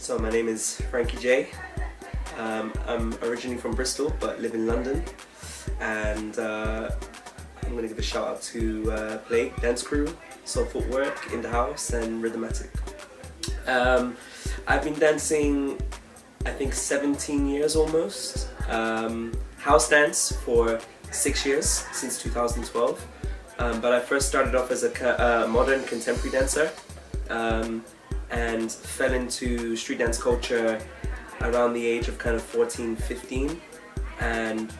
So my name is Frankie J. I'm originally from Bristol but live in London, and I'm going to give a shout out to Play, Dance Crew, Soul Footwork, In the House and Rhythmatic. I've been dancing I think 17 years almost, house dance for 6 years, since 2012, but I first started off as a modern contemporary dancer, and fell into street dance culture around the age of kind of 14, 15, and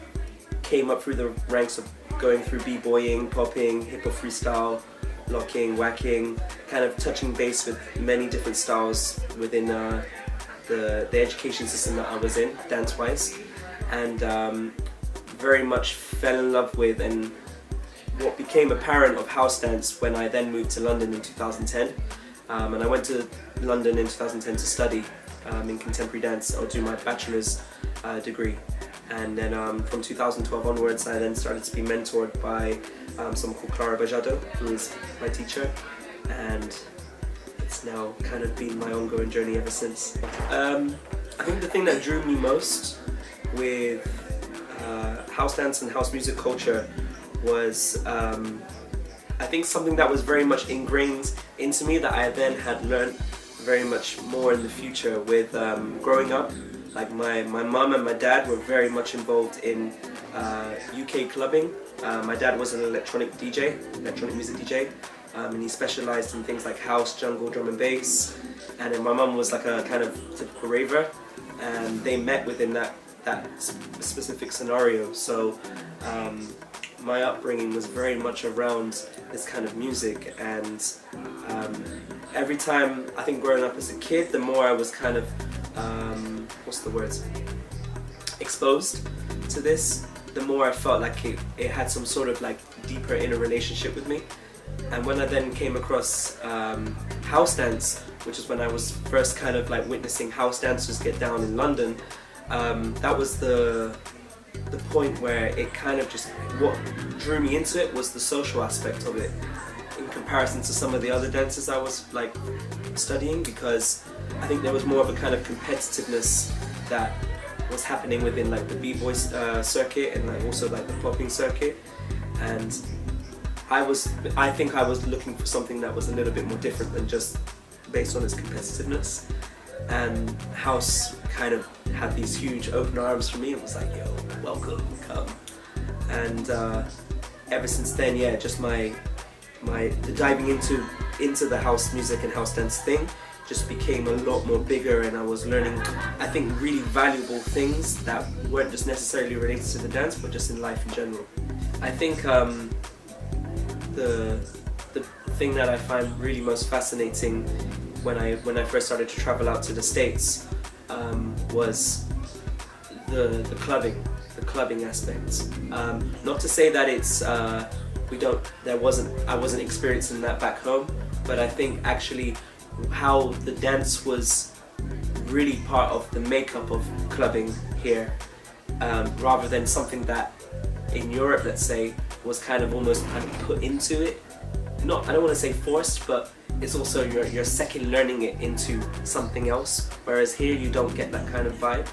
came up through the ranks of going through b-boying, popping, hip-hop freestyle, locking, whacking, kind of touching base with many different styles within the education system that I was in, dance-wise, and very much fell in love with and what became apparent of house dance when I then moved to London in 2010. And I went to London in 2010 to study in contemporary dance. I'll do my bachelor's degree, and then from 2012 onwards I then started to be mentored by someone called Clara Bajado, who is my teacher, and it's now kind of been my ongoing journey ever since. I think the thing that drew me most with house dance and house music culture was I think something that was very much ingrained into me that I then had learned very much more in the future with growing up. Like my mum and my dad were very much involved in UK clubbing. My dad was an electronic music DJ, and he specialised in things like house, jungle, drum and bass, and then my mum was like a kind of typical raver, and they met within that specific scenario. So my upbringing was very much around this kind of music, and every time, I think growing up as a kid, the more I was kind of, exposed to this, the more I felt like it had some sort of like deeper inner relationship with me. And when I then came across house dance, which is when I was first kind of like witnessing house dancers get down in London, that was the point where it kind of just, what drew me into it was the social aspect of it in comparison to some of the other dances I was like studying, because I think there was more of a kind of competitiveness that was happening within like the b-boy circuit and like also like the popping circuit, and I think I was looking for something that was a little bit more different than just based on its competitiveness. And house kind of had these huge open arms for me. It was like, yo, welcome, come. And ever since then, yeah, just the diving into the house music and house dance thing just became a lot more bigger, and I was learning, I think, really valuable things that weren't just necessarily related to the dance, but just in life in general. I think the thing that I find really most fascinating when I first started to travel out to the States was the clubbing aspect. Not to say that it's I wasn't experiencing that back home, but I think actually how the dance was really part of the makeup of clubbing here, rather than something that in Europe, let's say, was kind of almost kind of put into it. I don't want to say forced, but it's also you're second learning it into something else, whereas here you don't get that kind of vibe.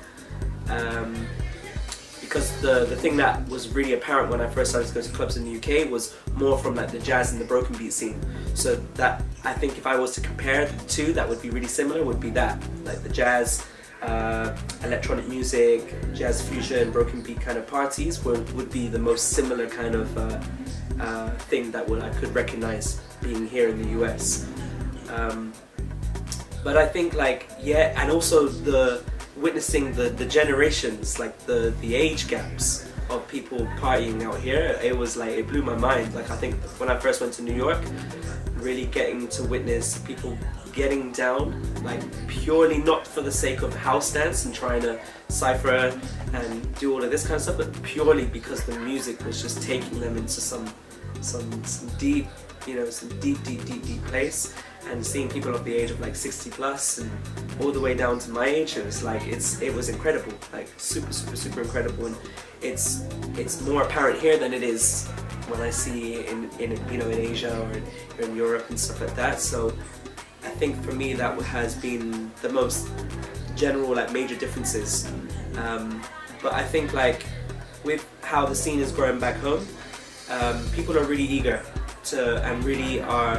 Because the thing that was really apparent when I first started to go to clubs in the UK was more from like the jazz and the broken beat scene. So that, I think if I was to compare the two, that would be really similar, would be that, like the jazz, electronic music, jazz fusion, broken beat kind of parties would be the most similar kind of thing that I could recognize being here in the US. But I think like, yeah, and also witnessing the generations, like the age gaps of people partying out here, it was like, it blew my mind. Like I think when I first went to New York, really getting to witness people getting down, like purely not for the sake of house dance and trying to cypher and do all of this kind of stuff, but purely because the music was just taking them into some deep, some deep place, and seeing people of the age of like 60 plus and all the way down to my age, it was like, it was incredible, like super incredible. And it's more apparent here than it is when I see in Asia or in Europe and stuff like that. So I think for me that has been the most general, like, major differences. But I think, like, with how the scene is growing back home, people are really eager to, and really are,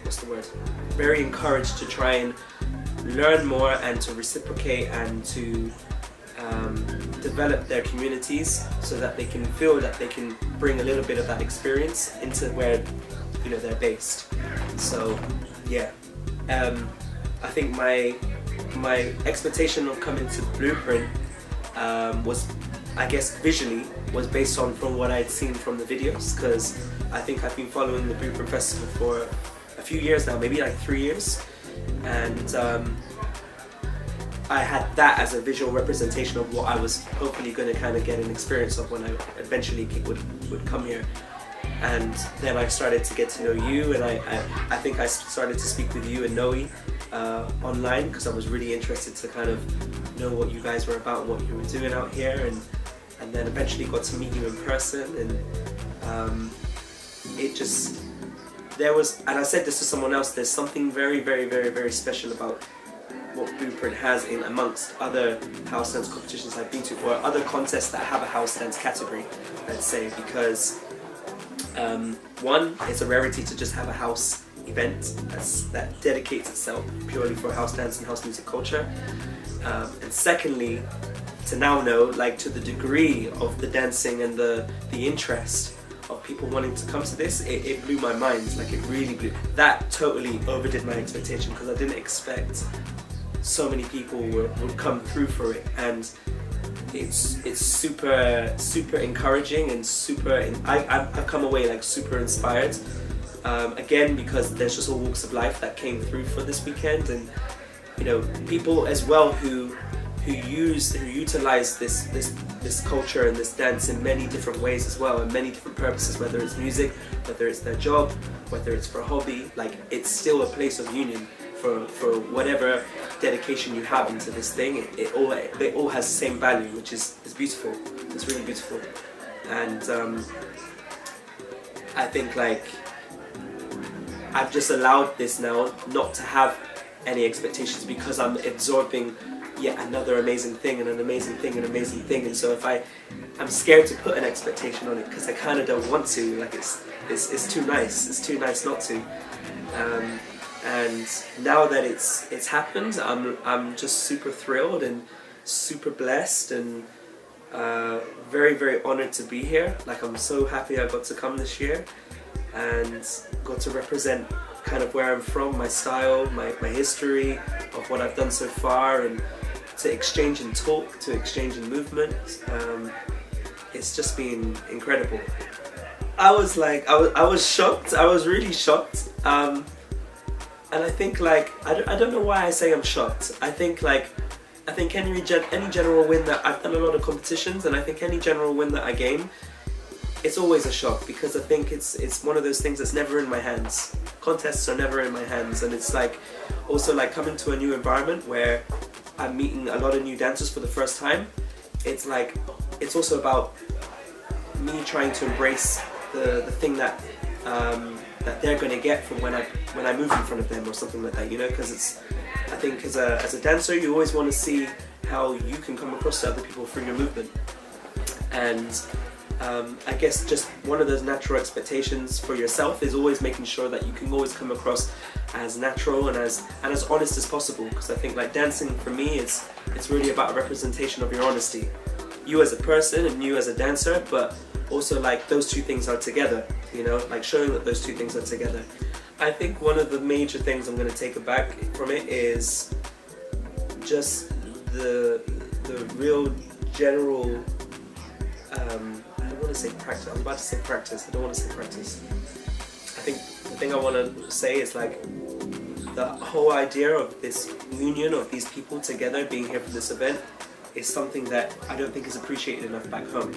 what's the word? Very encouraged to try and learn more and to reciprocate and to develop their communities so that they can feel that they can bring a little bit of that experience into where, you know, they're based. So yeah, I think my expectation of coming to Blueprint was, I guess, visually was based on from what I'd seen from the videos, because I think I've been following the Blueprint Festival for a few years now, maybe like 3 years, and I had that as a visual representation of what I was hopefully going to kind of get an experience of when I eventually would come here. And then I started to get to know you, and I think I started to speak with you and Noe online, because I was really interested to kind of know what you guys were about and what you were doing out here, and then eventually got to meet you in person, and it just, there was, and I said this to someone else, there's something very, very, very, very special about what Blueprint has in amongst other house dance competitions I've been to, or other contests that have a house dance category, let's say, because one, it's a rarity to just have a house event that dedicates itself purely for house dance and house music culture, and secondly, to now know, like, to the degree of the dancing and the interest of people wanting to come to this, it blew my mind. Like, it really blew, that totally overdid my expectation, because I didn't expect so many people would come through for it, and it's super encouraging and I've come away like super inspired, again, because there's just all walks of life that came through for this weekend, and you know, people as well who utilize this culture and this dance in many different ways as well, and many different purposes, whether it's music, whether it's their job, whether it's for a hobby. Like, it's still a place of union for whatever dedication you have into this thing. It all has the same value, which is beautiful. It's really beautiful. And I think, like, I've just allowed this now not to have any expectations, because I'm absorbing yet another amazing thing and an amazing thing and an amazing thing. And so if I'm scared to put an expectation on it, because I kind of don't want to. Like, it's too nice. It's too nice not to. And now that it's happened, I'm just super thrilled and super blessed, and very, very honored to be here. Like, I'm so happy I got to come this year and got to represent kind of where I'm from, my style, my history of what I've done so far, and to exchange and talk, to exchange in movement. It's just been incredible. I was shocked. I was really shocked. And I think, like, I don't know why I say I'm shocked. I think any general win that I've done a lot of competitions, and I think any general win that I gain, it's always a shock, because I think it's one of those things that's never in my hands. Contests are never in my hands, and it's like also like coming to a new environment where I'm meeting a lot of new dancers for the first time. It's like, it's also about me trying to embrace the thing that that they're going to get from when I move in front of them or something like that, you know, because it's, I think as a dancer, you always want to see how you can come across to other people through your movement. And I guess just one of those natural expectations for yourself is always making sure that you can always come across as natural and as honest as possible, because I think, like, dancing for me it's really about a representation of your honesty, you as a person and you as a dancer, but also, like, those two things are together, you know, like showing that those two things are together. I think one of the major things I'm going to take back from it is just the real general, I don't want to say practice, I'm about to say practice, I don't want to say practice. I think the thing I want to say is, like, the whole idea of this union of these people together being here for this event is something that I don't think is appreciated enough back home.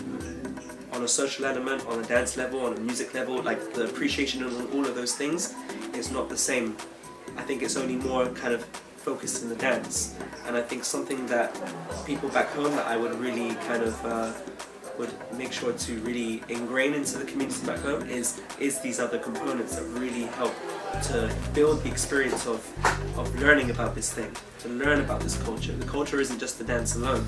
On a social element, on a dance level, on a music level, like, the appreciation on all of those things is not the same. I think it's only more kind of focused in the dance, and I think something that people back home that I would really kind of would make sure to really ingrain into the community back home is these other components that really help to build the experience of learning about this thing, to learn about this culture. The culture isn't just the dance alone.